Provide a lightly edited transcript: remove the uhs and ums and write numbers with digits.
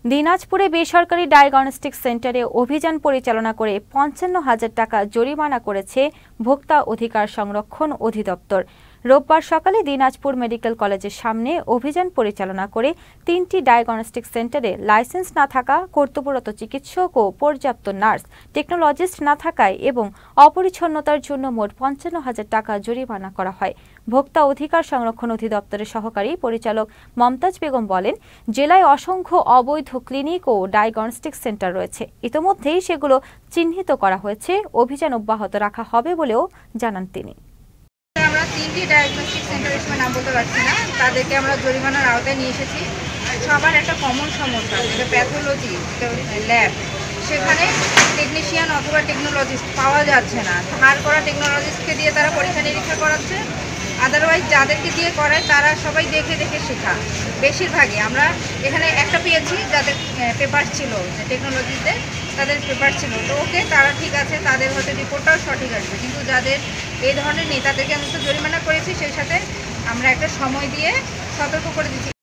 দিনাজপুরে বেসরকারি ডায়াগনস্টিক সেন্টারে অভিযান পরিচালনা করে ৫৫,০০০ টাকা জরিমানা করেছে ভোক্তা অধিকার সংরক্ষণ অধিদপ্তর। রোববার সকালে দিনাজপুর মেডিকেল কলেজের সামনে অভিযান পরিচালনা করে ৩টি ডায়াগনস্টিক সেন্টারে লাইসেন্স না থাকা, কর্তব্যরত চিকিৎসক ও পর্যাপ্ত নার্স টেকনোলজিস্ট না থাকায় এবং অপরিচ্ছন্নতার জন্য মোট ৫৫,০০০ টাকা জরিমানা করা হয়। ভোক্তা অধিকার সংরক্ষণ অধিদপ্তরের সহকারী পরিচালক মমতাজ বেগম বলেন, জেলায় অসংখ্য অবৈধ ক্লিনিক ও ডায়াগনস্টিক সেন্টার রয়েছে। ইতোমধ্যেই সেগুলো চিহ্নিত করা হয়েছে, অভিযান অব্যাহত রাখা হবে বলেও জানান তিনি। আমরা 3টি ডায়াগনস্টিক সেন্টারের সময় নাম বলতে পারছি না, তাদেরকে আমরা জরিমানার আওতায় নিয়ে এসেছি। সবার একটা কমন সমস্যা, যেটা প্যাথোলজি ল্যাব, সেখানে টেকনিশিয়ান অথবা টেকনোলজিস্ট পাওয়া যাচ্ছে না। ধার করা টেকনোলজিস্টকে দিয়ে তারা পরীক্ষা নিরীক্ষা করাচ্ছে, আদারওয়াইজ যাদেরকে দিয়ে করায় তারা সবাই দেখে দেখে শেখা। বেশিরভাগই আমরা এখানে একটা পেয়েছি যাদের পেপার ছিল, টেকনোলজিতে তাদের পেপার ছিল, তো ওকে তারা ঠিক আছে, তাদের হয়তো রিপোর্টটাও সঠিক আসবে। কিন্তু যাদের এই ধরনের নেই তাদেরকে আমি তো জরিমানা করেছি, সেই সাথে আমরা একটা সময় দিয়ে সতর্ক করে দিচ্ছি।